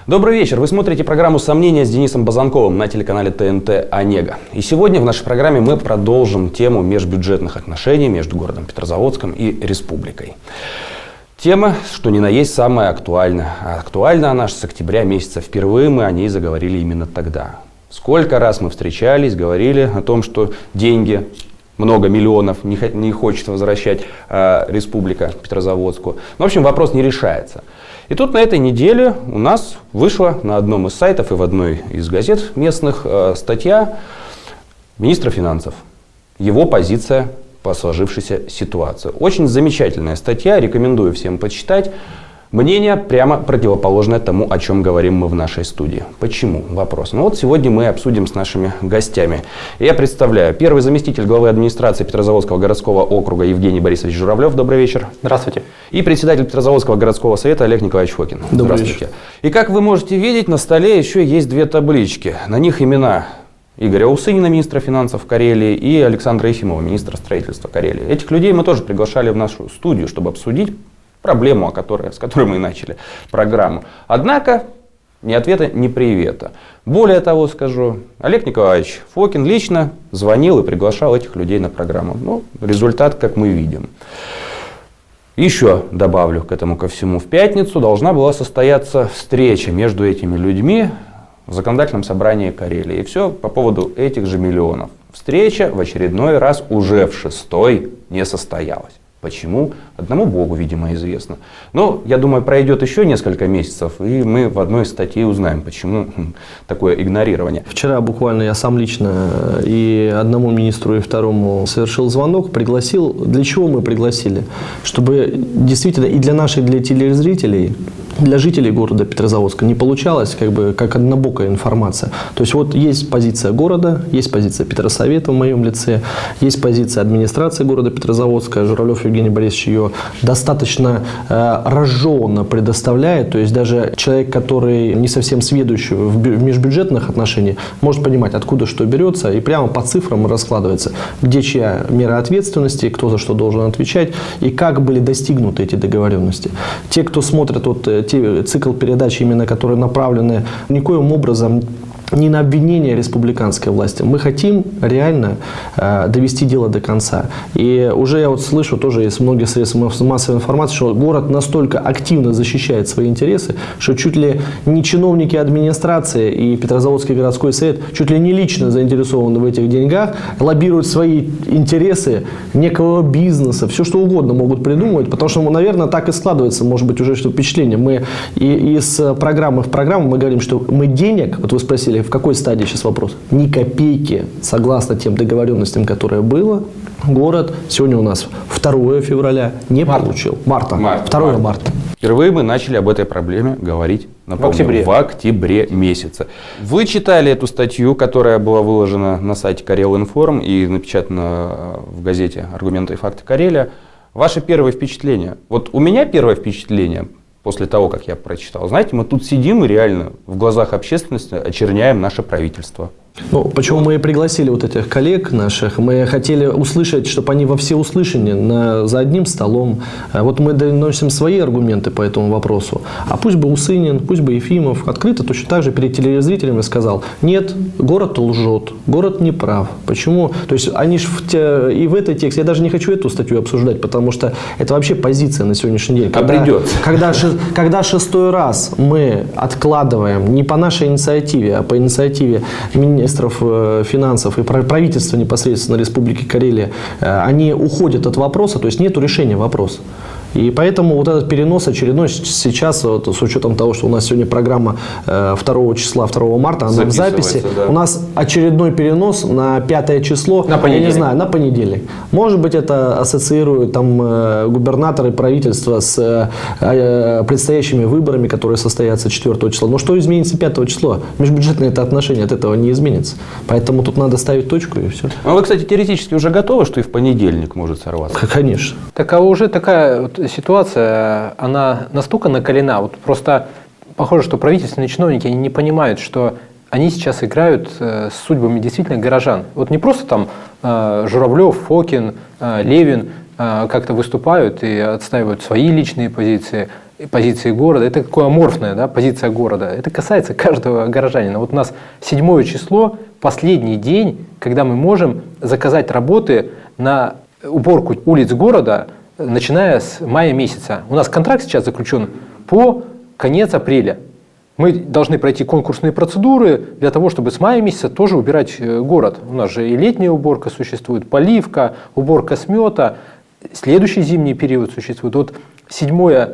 Добрый вечер. Вы смотрите программу «Сомнения» с Денисом Базанковым на телеканале ТНТ «Онега». И сегодня в нашей программе мы продолжим тему межбюджетных отношений между городом Петрозаводском и республикой. Тема, что ни на есть, самая актуальная. А актуальна она с октября месяца. Впервые мы о ней заговорили именно тогда. Сколько раз мы встречались, говорили о том, что деньги, много миллионов, не хочет возвращать республика Петрозаводску. В общем, вопрос не решается. И тут на этой неделе у нас вышла на одном из сайтов и в одной из газет местных статья министра финансов. Его позиция по сложившейся ситуации. Очень замечательная статья, рекомендую всем почитать. Мнение прямо противоположное тому, о чем говорим мы в нашей студии. Почему? Вопрос. Ну вот сегодня мы обсудим с нашими гостями. Я представляю первый заместитель главы администрации Петрозаводского городского округа Евгений Борисович Журавлев. Добрый вечер. Здравствуйте. И председатель Петрозаводского городского совета Олег Николаевич Фокин. Добрый Здравствуйте. Вечер. И как вы можете видеть, на столе еще есть две таблички. На них имена Игоря Усынина, министра финансов Карелии, и Александра Ефимова, министра строительства Карелии. Этих людей мы тоже приглашали в нашу студию, чтобы обсудить проблему, с которой мы и начали программу. Однако ни ответа, ни привета. Более того скажу, Олег Николаевич Фокин лично звонил и приглашал этих людей на программу. Ну, результат, как мы видим. Еще добавлю к этому ко всему. В пятницу должна была состояться встреча между этими людьми в законодательном собрании Карелии. И все по поводу этих же миллионов. Встреча в очередной раз уже в шестой не состоялась. Почему? Одному Богу, видимо, известно. Но, я думаю, пройдет еще несколько месяцев, и мы в одной статье узнаем, почему такое игнорирование. Вчера буквально я сам лично и одному министру, и второму совершил звонок, пригласил. Для чего мы пригласили? Чтобы действительно и для наших, для телезрителей, для жителей города Петрозаводска не получалось как однобокая информация. То есть вот есть позиция города, есть позиция Петросовета в моем лице, есть позиция администрации города Петрозаводска. Журавлев Евгений Борисович ее достаточно разжеванно предоставляет. То есть даже человек, который не совсем сведущий в межбюджетных отношениях, может понимать, откуда что берется, и прямо по цифрам раскладывается, где чья мера ответственности, кто за что должен отвечать, и как были достигнуты эти договоренности. Те, кто смотрят цикл передач, именно которые направлены никоим образом не на обвинение республиканской власти. Мы хотим реально довести дело до конца. И уже я слышу тоже из многих средств массовой информации, что город настолько активно защищает свои интересы, что чуть ли не чиновники администрации и Петрозаводский городской совет чуть ли не лично заинтересованы в этих деньгах, лоббируют свои интересы некого бизнеса, все что угодно могут придумывать, потому что, наверное, так и складывается, может быть, уже что впечатление. Мы и из программы в программу мы говорим, что мы денег, вот вы спросили, в какой стадии сейчас вопрос? Ни копейки, согласно тем договоренностям, которые было, город сегодня у нас 2 февраля не получил. Марта. 2 марта. Впервые мы начали об этой проблеме говорить в октябре месяце. Вы читали эту статью, которая была выложена на сайте Карелинформ и напечатана в газете «Аргументы и факты Карелия». Ваше первое впечатление? Вот у меня первое впечатление после того, как я прочитал. Знаете, мы тут сидим и реально в глазах общественности очерняем наше правительство. Ну, почему мы и пригласили вот этих коллег наших? Мы хотели услышать, чтобы они во всеуслышание за одним столом. Вот мы доносим свои аргументы по этому вопросу. А пусть бы Усынин, пусть бы Ефимов открыто точно так же перед телезрителями сказал: нет, город лжет, город не прав. Почему? То есть они же и в этой тексте, я даже не хочу эту статью обсуждать, потому что это вообще позиция на сегодняшний день. Когда 6-й раз мы откладываем не по нашей инициативе, а по инициативе министров финансов и правительства непосредственно Республики Карелия, они уходят от вопроса, то есть нет решения вопроса. И поэтому вот этот перенос очередной сейчас, вот, с учетом того, что у нас сегодня программа 2 числа, 2 марта, она в записи, да. У нас очередной перенос на 5 число, я не знаю, на понедельник. Может быть, это ассоциирует там губернаторы правительства с предстоящими выборами, которые состоятся 4 числа. Но что изменится 5 числа? Межбюджетное это отношение от этого не изменится. Поэтому тут надо ставить точку и все. А вы, кстати, теоретически уже готовы, что и в понедельник может сорваться? Конечно. Так а уже такая ситуация, она настолько накалена, вот просто похоже, что правительственные чиновники, они не понимают, что они сейчас играют с судьбами действительно горожан. Вот не просто там Журавлев, Фокин, Левин как-то выступают и отстаивают свои личные позиции. позиции города, это такое аморфная, да, позиция города. Это касается каждого горожанина. Вот у нас 7 число, последний день, когда мы можем заказать работы на уборку улиц города, начиная с мая месяца. У нас контракт сейчас заключен по конец апреля. Мы должны пройти конкурсные процедуры для того, чтобы с мая месяца тоже убирать город. У нас же и летняя уборка существует, поливка, уборка смета. Следующий зимний период существует. Вот 7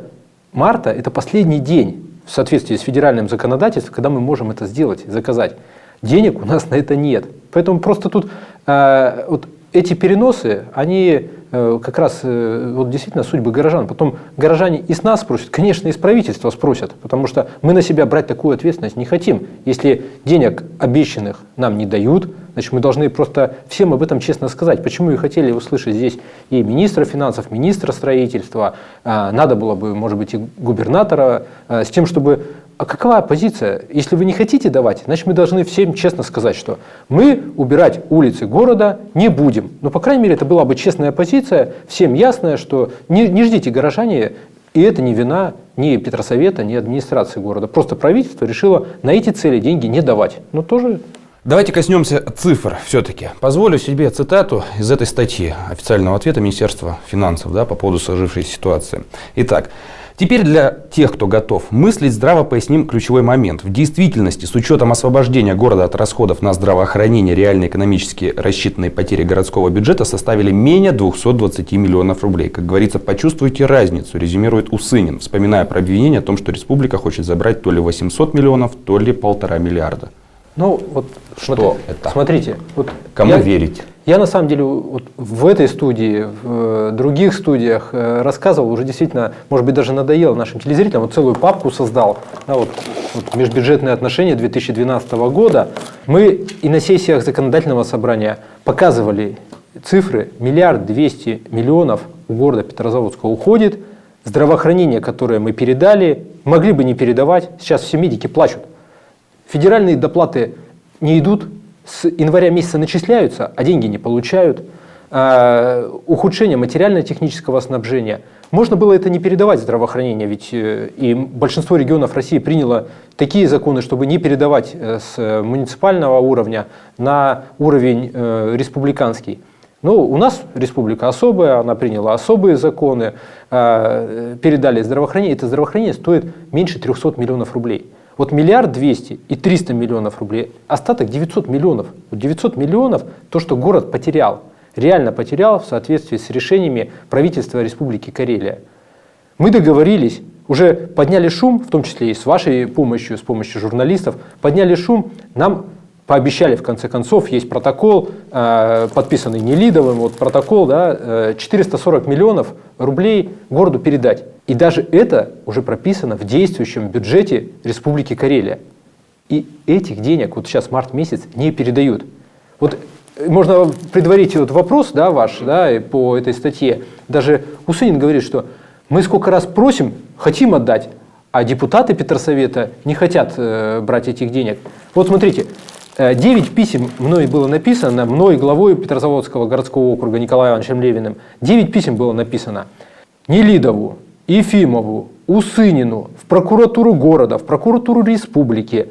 марта – это последний день в соответствии с федеральным законодательством, когда мы можем это сделать, заказать. Денег у нас на это нет. Поэтому просто тут вот эти переносы, они как раз вот действительно судьбы горожан. Потом горожане и с нас спросят, конечно, и с правительства спросят, потому что мы на себя брать такую ответственность не хотим. Если денег обещанных нам не дают, значит, мы должны просто всем об этом честно сказать. Почему и хотели услышать здесь и министра финансов, министра строительства, надо было бы, может быть, и губернатора, с тем, чтобы... А какова позиция? Если вы не хотите давать, значит, мы должны всем честно сказать, что мы убирать улицы города не будем. Но, по крайней мере, это была бы честная позиция, всем ясная, что не ждите, горожане, и это не вина ни Петросовета, ни администрации города. Просто правительство решило на эти цели деньги не давать. Но тоже... Давайте коснемся цифр все-таки. Позволю себе цитату из этой статьи официального ответа Министерства финансов, да, по поводу сложившейся ситуации. Итак. Теперь для тех, кто готов мыслить здраво, поясним ключевой момент. В действительности, с учетом освобождения города от расходов на здравоохранение, реальные экономически рассчитанные потери городского бюджета составили менее 220 миллионов рублей. Как говорится, почувствуйте разницу, резюмирует Усынин, вспоминая про обвинение о том, что республика хочет забрать то ли 800 миллионов, то ли 1,5 миллиарда. Ну, вот что это? Смотрите. Вот кому верить? Я на самом деле вот в этой студии, в других студиях рассказывал, уже действительно, может быть, даже надоело нашим телезрителям, вот целую папку создал, да, вот межбюджетные отношения 2012 года. Мы и на сессиях законодательного собрания показывали цифры, 1 200 000 000 у города Петрозаводска уходит, здравоохранение, которое мы передали, могли бы не передавать, сейчас все медики плачут. Федеральные доплаты не идут, с января месяца начисляются, а деньги не получают. Ухудшение материально-технического снабжения. Можно было это не передавать в здравоохранение, ведь и большинство регионов России приняло такие законы, чтобы не передавать с муниципального уровня на уровень республиканский. Но у нас республика особая, она приняла особые законы, передали здравоохранение. Это здравоохранение стоит меньше 300 миллионов рублей. Вот 1 200 000 и 300 миллионов рублей, остаток 900 миллионов. Вот 900 миллионов то, что город потерял, реально потерял в соответствии с решениями правительства Республики Карелия. Мы договорились, уже подняли шум, в том числе и с вашей помощью, с помощью журналистов, подняли шум, нам пообещали в конце концов, есть протокол, подписанный Нелидовым, вот протокол, да, 440 миллионов рублей городу передать. И даже это уже прописано в действующем бюджете Республики Карелия. И этих денег вот сейчас март месяц не передают. Вот можно предварить вот вопрос, да, ваш, да, по этой статье. Даже Усынин говорит, что мы сколько раз просим, хотим отдать, а депутаты Петросовета не хотят брать этих денег. Вот смотрите, 9 писем мной было написано, мной главой Петрозаводского городского округа Николаем Ивановичем Левиным. 9 писем было написано Нелидову, Ефимову, Усынину, в прокуратуру города, в прокуратуру республики,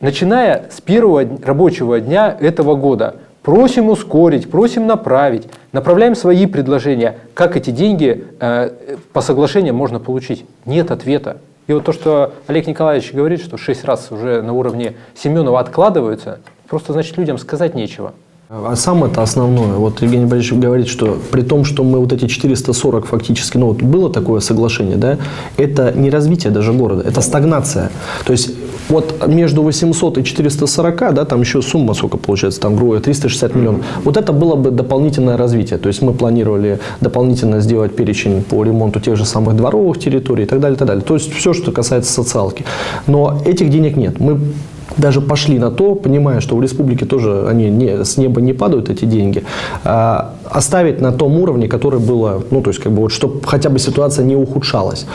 начиная с первого рабочего дня этого года. Просим ускорить, просим направить, направляем свои предложения, как эти деньги по соглашениям можно получить. Нет ответа. И вот то, что Олег Николаевич говорит, что 6 раз уже на уровне Семенова откладываются, просто значит людям сказать нечего. А самое-то основное, вот Евгений Борисович говорит, что при том, что мы вот эти 440 фактически, ну вот было такое соглашение, да, это не развитие даже города, это стагнация. То есть вот между 800 и 440, да, там еще сумма сколько получается, там, грубо говоря, 360 миллионов. Вот это было бы дополнительное развитие. То есть мы планировали дополнительно сделать перечень по ремонту тех же самых дворовых территорий и так далее, и так далее. То есть все, что касается социалки. Но этих денег нет. Мы даже пошли на то, понимая, что в республике тоже они с неба не падают, эти деньги, оставить на том уровне, который было, ну, то есть, как бы, вот, чтобы хотя бы ситуация не ухудшалась.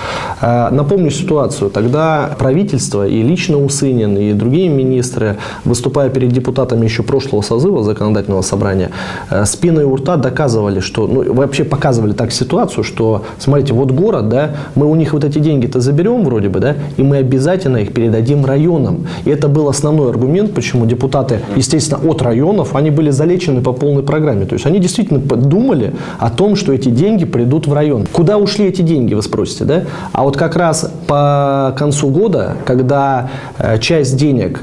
Напомню ситуацию. Тогда правительство и лично Усынин, и другие министры, выступая перед депутатами еще прошлого созыва законодательного собрания, с пеной у рта доказывали, что, ну, вообще показывали так ситуацию, что, смотрите, вот город, да, мы у них вот эти деньги-то заберем вроде бы, да, и мы обязательно их передадим районам. И это был основной аргумент, почему депутаты, естественно, от районов, они были залечены по полной программе. То есть они действительно думали о том, что эти деньги придут в район. Куда ушли эти деньги, вы спросите, да? А вот как раз по концу года, когда часть денег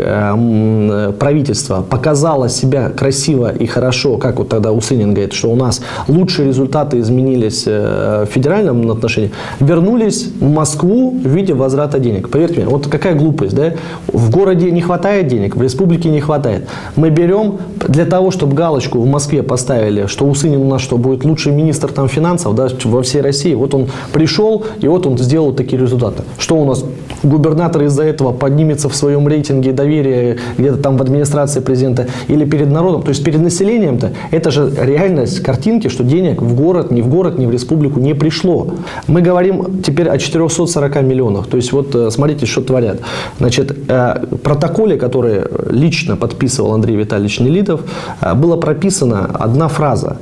правительства показала себя красиво и хорошо, как вот тогда Усынин говорит, что у нас лучшие результаты изменились в федеральном отношении, вернулись в Москву в виде возврата денег. Поверьте мне, вот какая глупость, да? В городе не хватает денег, в республике не хватает. Мы берем для того, чтобы галочку в Москве поставили, что Усынин у нас что, будет лучший министр там финансов, да, во всей России. Вот он пришел, и вот он сделал такие результаты. Что у нас губернатор из-за этого поднимется в своем рейтинге доверия где-то там в администрации президента или перед народом? То есть перед населением-то это же реальность картинки, что денег в город, ни в республику не пришло. Мы говорим теперь о 440 миллионах. То есть вот смотрите, что творят. Значит, в протоколе, который лично подписывал Андрей Витальевич Нелидов, была прописана одна фраза: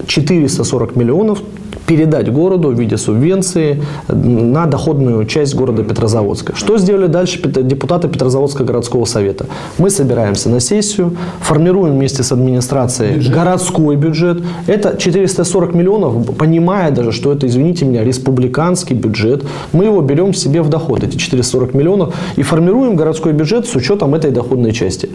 440 миллионов передать городу в виде субвенции на доходную часть города Петрозаводска. Что сделали дальше депутаты Петрозаводского городского совета? Мы собираемся на сессию, формируем вместе с администрацией городской бюджет. Это 440 миллионов, понимая даже, что это, извините меня, республиканский бюджет. Мы его берем себе в доход, эти 440 миллионов, и формируем городской бюджет с учетом этой доходной части.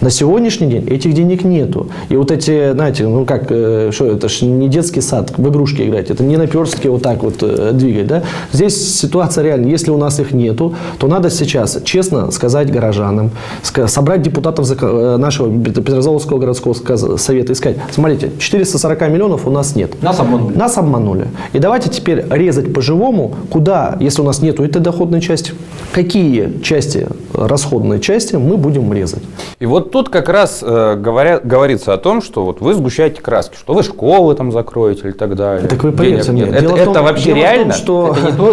На сегодняшний день этих денег нету. И вот эти, знаете, ну как, что это ж не детский сад, в игрушки играть, это не наперстки вот так вот двигать, да. Здесь ситуация реальная. Если у нас их нету, то надо сейчас честно сказать горожанам, собрать депутатов нашего Петрозаводского городского совета и сказать: смотрите, 440 миллионов у нас нет. Нас обманули. Нас обманули. И давайте теперь резать по-живому, куда, если у нас нету этой доходной части, какие части, расходные части мы будем резать. И вот тут как раз говорится о том, что вот вы сгущаете краски, что вы школы там закроете и так далее. Так вы поверьте мне. Это вообще реально?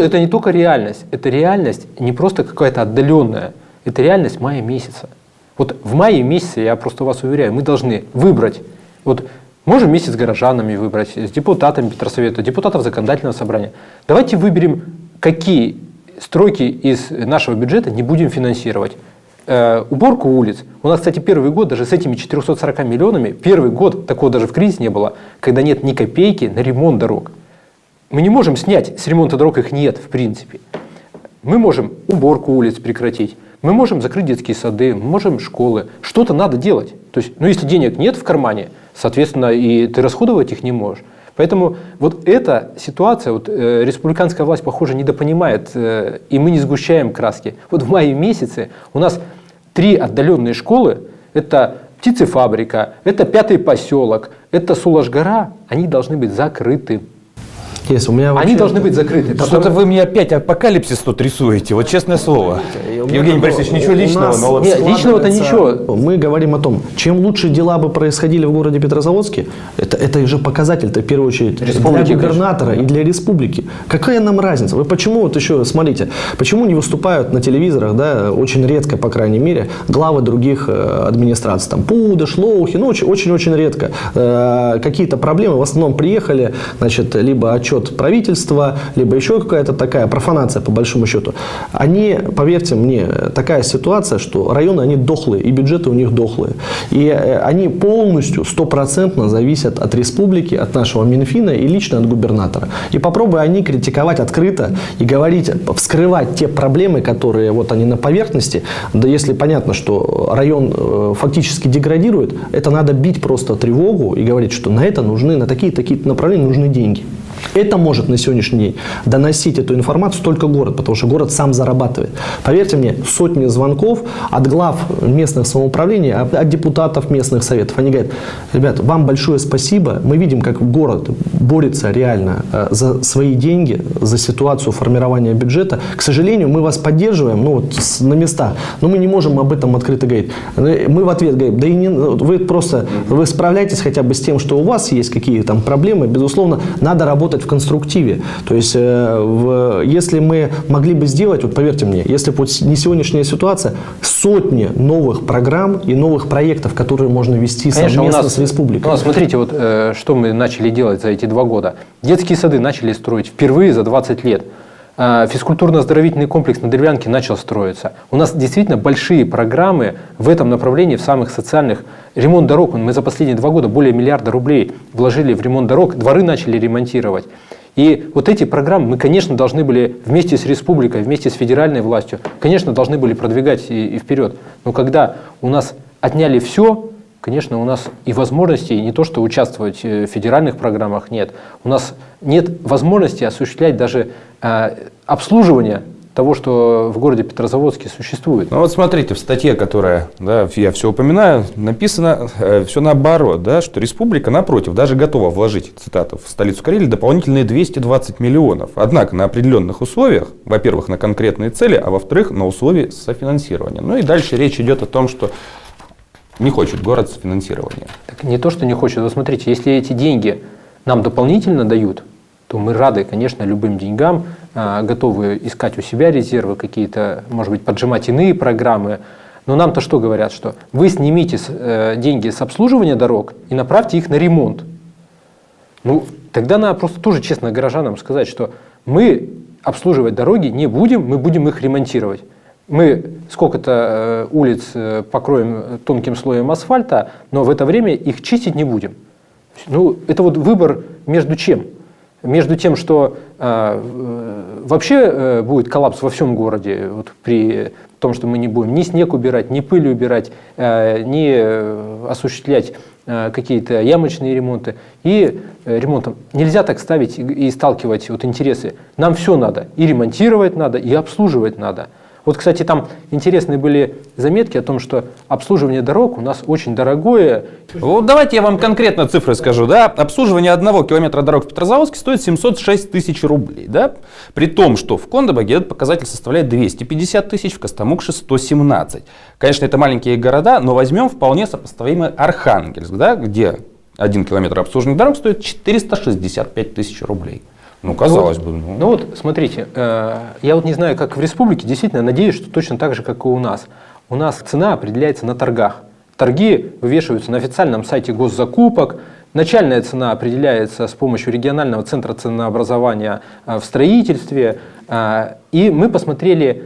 Это не только реальность. Это реальность не просто какая-то отдаленная. Это реальность мая месяца. Вот в мае месяце, я просто вас уверяю, мы должны выбрать. Вот можем вместе с горожанами выбрать, с депутатами Петросовета, депутатов законодательного собрания. Давайте выберем, какие стройки из нашего бюджета не будем финансировать. Уборку улиц. У нас, кстати, первый год, даже с этими 440 миллионами, первый год, такого даже в кризис не было, когда нет ни копейки на ремонт дорог. Мы не можем снять с ремонта дорог, их нет в принципе. Мы можем уборку улиц прекратить, мы можем закрыть детские сады, мы можем школы. Что-то надо делать. То есть, ну, если денег нет в кармане, соответственно, и ты расходовать их не можешь. Поэтому вот эта ситуация, вот, республиканская власть, похоже, недопонимает, и мы не сгущаем краски. Вот в мае месяце у нас 3 отдаленные школы, это птицефабрика, это 5-й поселок, это Сулаш-гора, они должны быть закрыты. Они должны быть закрыты. Что-то вы мне опять апокалипсис тут рисуете, вот честное слово. Евгений Борисович, ничего личного, но... Нет, личного-то ничего. Мы говорим о том, чем лучше дела бы происходили в городе Петрозаводске, это же показатель-то в первую очередь для губернатора и для республики. Какая нам разница? Вы почему, вот еще смотрите, почему не выступают на телевизорах, да, очень редко, по крайней мере, главы других администраций, там Пудож, Лоухи, ну очень-очень редко. Какие-то проблемы, в основном приехали, значит, либо отчет правительства, либо еще какая-то такая профанация, по большому счету. Они, поверьте мне, такая ситуация, что районы, они дохлые, и бюджеты у них дохлые. И они полностью, 100% зависят от республики, от нашего Минфина и лично от губернатора. И попробуй они критиковать открыто и говорить, вскрывать те проблемы, которые вот они на поверхности. Да если понятно, что район фактически деградирует, это надо бить просто тревогу и говорить, что на это нужны, на такие-такие направления нужны деньги. Это может на сегодняшний день доносить эту информацию только город, потому что город сам зарабатывает. Поверьте мне, сотни звонков от глав местных самоуправлений, от депутатов местных советов. Они говорят: ребят, вам большое спасибо, мы видим, как город борется реально за свои деньги, за ситуацию формирования бюджета. К сожалению, мы вас поддерживаем, ну, вот, на местах, но мы не можем об этом открыто говорить. Мы в ответ говорим, да и не, вы справляйтесь хотя бы с тем, что у вас есть какие там проблемы. Безусловно, надо работать в конструктиве. То есть, если мы могли бы сделать, вот поверьте мне, если бы вот не сегодняшняя ситуация, сотни новых программ и новых проектов, которые можно вести совместно с республикой. У нас, смотрите, вот что мы начали делать за эти 2 года. Детские сады начали строить впервые за 20 лет. Физкультурно-оздоровительный комплекс на Древлянке начал строиться. У нас действительно большие программы в этом направлении, в самых социальных. Ремонт дорог, мы за последние 2 года более миллиарда рублей вложили в ремонт дорог, дворы начали ремонтировать. И вот эти программы мы, конечно, должны были вместе с республикой, вместе с федеральной властью, конечно, должны были продвигать и вперед. Но когда у нас отняли все, конечно, у нас и возможностей не то, что участвовать в федеральных программах нет. У нас нет возможности осуществлять даже обслуживание того, что в городе Петрозаводске существует. Ну вот смотрите, в статье, которая, да, я все упоминаю, написано все наоборот, да, что республика, напротив, даже готова вложить, цитата, в столицу Карелии дополнительные 220 миллионов. Однако на определенных условиях, во-первых, на конкретные цели, а во-вторых, на условия софинансирования. Ну и дальше речь идет о том, что не хочет город софинансирования. Так не то, что не хочет. Вы смотрите, если эти деньги нам дополнительно дают, то мы рады, конечно, любым деньгам, готовы искать у себя резервы какие-то, может быть, поджимать иные программы. Но нам-то что говорят, что вы снимите деньги с обслуживания дорог и направьте их на ремонт. Ну, тогда надо просто тоже честно горожанам сказать, что мы обслуживать дороги не будем, мы будем их ремонтировать. Мы сколько-то улиц покроем тонким слоем асфальта, но в это время их чистить не будем. Ну, это вот выбор между чем? Между тем, что вообще будет коллапс во всем городе, вот при том, что мы не будем ни снег убирать, ни пыль убирать, ни осуществлять какие-то ямочные ремонты. И ремонтом нельзя так ставить и сталкивать вот интересы. Нам все надо. И ремонтировать надо, и обслуживать надо. Вот, кстати, там интересные были заметки о том, что обслуживание дорог у нас очень дорогое. Вот давайте я вам конкретно цифры скажу. Да? Обслуживание 1 километра дорог в Петрозаводске стоит 706 тысяч рублей. Да? При том, что в Кондыбаге этот показатель составляет 250 тысяч, в Костомукше 117. Конечно, это маленькие города, но возьмем вполне сопоставимый Архангельск, да? Где 1 километр обслуживания дорог стоит 465 тысяч рублей. Ну, казалось бы. Ну вот, смотрите, я вот не знаю, как в республике, действительно, надеюсь, что точно так же, как и у нас. У нас цена определяется на торгах. Торги вывешиваются на официальном сайте госзакупок. Начальная цена определяется с помощью регионального центра ценообразования в строительстве. И мы посмотрели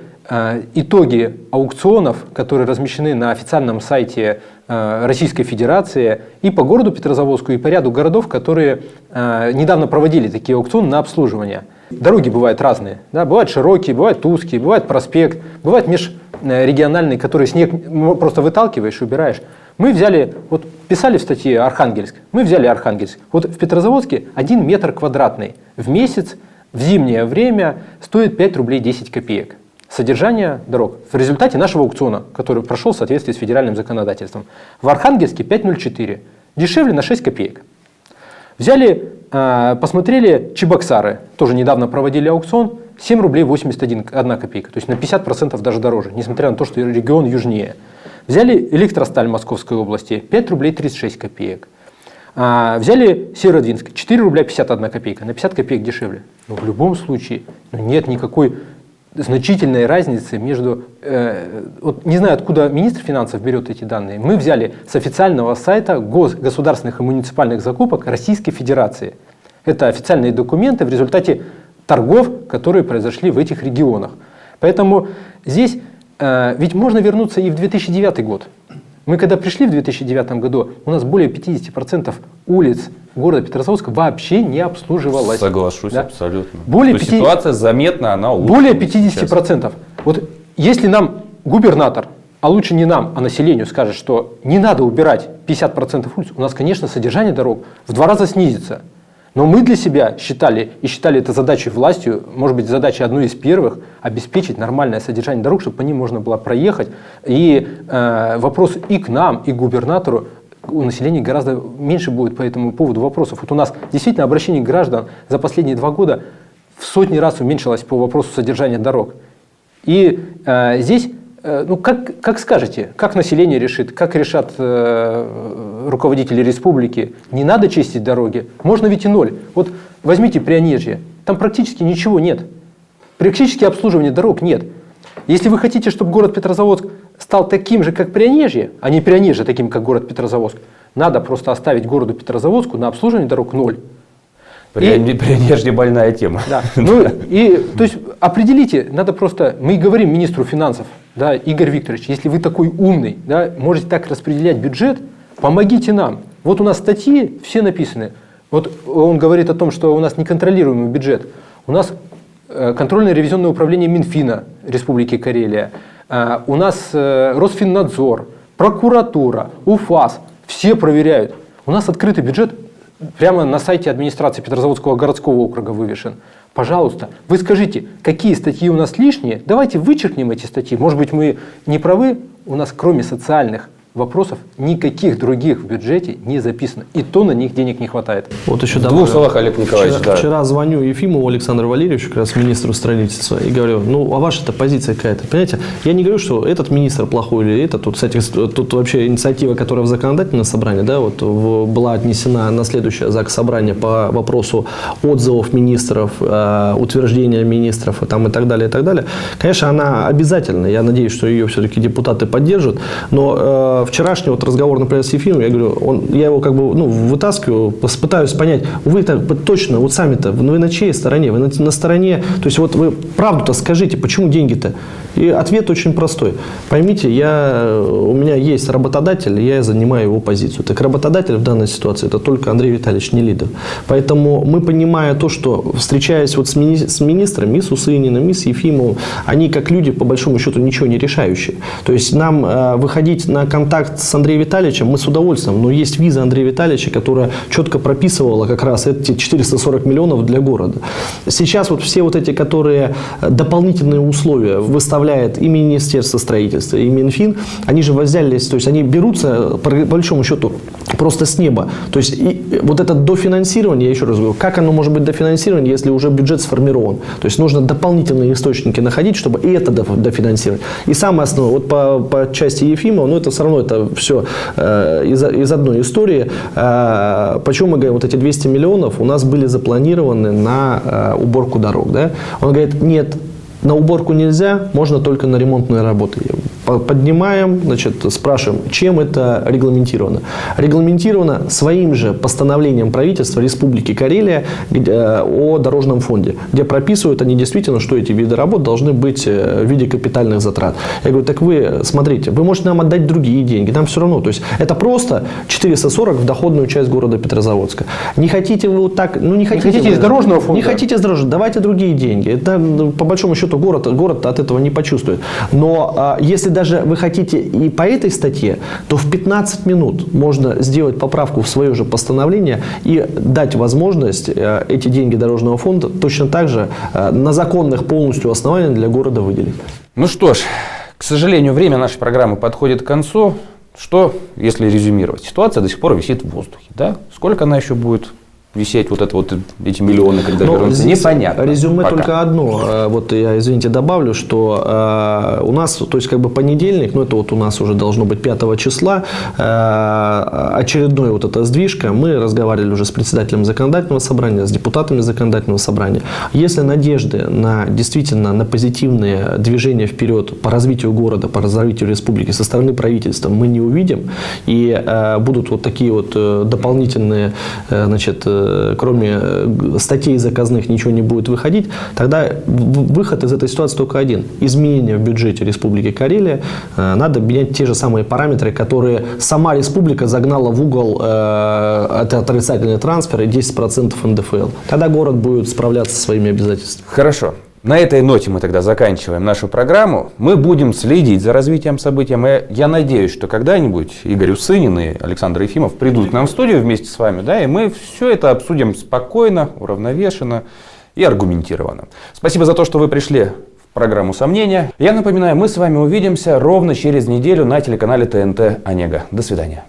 итоги аукционов, которые размещены на официальном сайте Российской Федерации и по городу Петрозаводску, и по ряду городов, которые недавно проводили такие аукционы на обслуживание. Дороги бывают разные. Да? Бывают широкие, бывают узкие, бывает проспект, бывает межрегиональный, который снег просто выталкиваешь и убираешь. Мы взяли, вот писали в статье Архангельск, мы взяли Архангельск. Вот в Петрозаводске 1 метр квадратный в месяц в зимнее время стоит 5 рублей 10 копеек. Содержание дорог в результате нашего аукциона, который прошел в соответствии с федеральным законодательством. В Архангельске 5,04, дешевле на 6 копеек. Взяли, посмотрели Чебоксары, тоже недавно проводили аукцион, 7 рублей 81 копейка, то есть на 50% даже дороже, несмотря на то, что регион южнее. Взяли Электросталь Московской области, 5 рублей 36 копеек. Взяли Северодвинск, 4 рубля 51 копейка, на 50 копеек дешевле. Но в любом случае нет никакой значительной разницы между, вот не знаю, откуда министр финансов берет эти данные, мы взяли с официального сайта государственных и муниципальных закупок Российской Федерации. Это официальные документы в результате торгов, которые произошли в этих регионах. Поэтому здесь ведь можно вернуться и в 2009 год. Мы когда пришли в 2009 году, у нас более 50% улиц города Петрозаводска вообще не обслуживалось. Соглашусь, да? абсолютно. Более 50... Ситуация заметна, она улучшилась. Более 50%. Вот если нам губернатор, а лучше не нам, а населению скажет, что не надо убирать 50% улиц, у нас, конечно, содержание дорог в 2 раза снизится. Но мы для себя считали, и считали это задачей властью, может быть, задачей одной из первых, обеспечить нормальное содержание дорог, чтобы по ним можно было проехать. И вопрос и к нам, и к губернатору у населения гораздо меньше будет по этому поводу вопросов. Вот у нас действительно обращение граждан за последние 2 года в сотни раз уменьшилось по вопросу содержания дорог. И здесь, ну, как скажете, как население решит, как решат руководители республики, не надо чистить дороги, можно ведь и 0. Вот возьмите Прянежье, там практически ничего нет, практически обслуживания дорог нет. Если вы хотите, чтобы город Петрозаводск стал таким же, как Прянежье, а не Прянежье таким, как город Петрозаводск, надо просто оставить городу Петрозаводску на обслуживание дорог 0. Прянежье больная тема. Да. Ну, и, то есть определите, надо просто, мы говорим министру финансов, да, Игорь Викторович, если вы такой умный, да, можете так распределять бюджет, помогите нам. Вот у нас статьи все написаны. Вот он говорит о том, что у нас неконтролируемый бюджет. У нас контрольно-ревизионное управление Минфина Республики Карелия, у нас Росфиннадзор, прокуратура, УФАС, все проверяют. У нас открытый бюджет прямо на сайте администрации Петрозаводского городского округа вывешен. Пожалуйста, вы скажите, какие статьи у нас лишние, давайте вычеркнем эти статьи. Может быть, мы не правы, у нас кроме социальных вопросов никаких других в бюджете не записано. И то на них денег не хватает. Вот еще В 2 словах, Олег Николаевич. Вчера звоню Ефимову Александру Валерьевичу, как раз министру строительства, и говорю, ну, а ваша-то позиция какая-то? Понимаете, я не говорю, что этот министр плохой или этот. Тут, кстати, тут вообще инициатива, которая в законодательном собрании, да, вот была отнесена на следующее заксобрание по вопросу отзывов министров, утверждения министров и так далее, и так далее. Конечно, она обязательна. Я надеюсь, что ее все-таки депутаты поддержат. Но вчерашний вот разговор, например, с Ефимовым, я говорю, я его как бы вытаскиваю, пытаюсь понять, вы точно, вот сами-то, вы на чьей стороне? Вы на стороне, то есть вот вы правду-то скажите, почему деньги-то? И ответ очень простой. Поймите, у меня есть работодатель, я занимаю его позицию. Так работодатель в данной ситуации это только Андрей Витальевич Нелидов. Поэтому мы, понимая то, что встречаясь вот с министрами, и с Усыниным, и с Ефимовым, они как люди, по большому счету, ничего не решающие. То есть нам выходить на контакт с Андреем Витальевичем мы с удовольствием, но есть виза Андрея Витальевича, которая четко прописывала как раз эти 440 миллионов для города. Сейчас вот все вот эти, которые дополнительные условия выставляет и Министерство строительства, и Минфин, они же взялись, то есть они берутся, по большому счету, просто с неба. То есть вот это дофинансирование, я еще раз говорю, как оно может быть дофинансирование, если уже бюджет сформирован? То есть нужно дополнительные источники находить, чтобы и это дофинансировать. И самое основное, вот по части Ефимова, ну это все равно это все из одной истории. Почему мы говорим, вот эти 200 миллионов у нас были запланированы на уборку дорог. Да? Он говорит, нет, на уборку нельзя, можно только на ремонтные работы. Поднимаем, значит, спрашиваем, чем это регламентировано. Регламентировано своим же постановлением правительства Республики Карелия о дорожном фонде, где прописывают они действительно, что эти виды работ должны быть в виде капитальных затрат. Я говорю, так вы смотрите, вы можете нам отдать другие деньги, нам все равно. То есть это просто 440 в доходную часть города Петрозаводска. Не хотите вы вот так, ну не хотите из дорожного фонда? Не хотите из дорожного, давайте другие деньги. Это, по большому счету, город от этого не почувствует. Но если даже вы хотите и по этой статье, то в 15 минут можно сделать поправку в свое же постановление и дать возможность эти деньги дорожного фонда точно так же на законных полностью основаниях для города выделить. Ну что ж, к сожалению, время нашей программы подходит к концу. Что, если резюмировать? Ситуация до сих пор висит в воздухе. Да? Сколько она еще будет висеть, эти миллионы, когда вернутся, непонятно. Резюме пока. только одно. Вот я, извините, добавлю, что у нас, то есть как бы понедельник, это вот у нас уже должно быть 5 числа, очередной вот эта сдвижка. Мы разговаривали уже с председателем законодательного собрания, с депутатами законодательного собрания. Если надежды действительно на позитивные движения вперед по развитию города, по развитию республики со стороны правительства мы не увидим, и будут вот такие вот дополнительные, значит, кроме статей заказных ничего не будет выходить, тогда выход из этой ситуации только один. Изменения в бюджете Республики Карелия. Надо менять те же самые параметры, которые сама республика загнала в угол, это отрицательный трансфер и 10% НДФЛ. Тогда город будет справляться со своими обязательствами. Хорошо. На этой ноте мы тогда заканчиваем нашу программу. Мы будем следить за развитием событий. Я надеюсь, что когда-нибудь Игорь Усынин и Александр Ефимов придут к нам в студию вместе с вами, да, и мы все это обсудим спокойно, уравновешенно и аргументированно. Спасибо за то, что вы пришли в программу «Сомнения». Я напоминаю, мы с вами увидимся ровно через неделю на телеканале ТНТ «Онега». До свидания.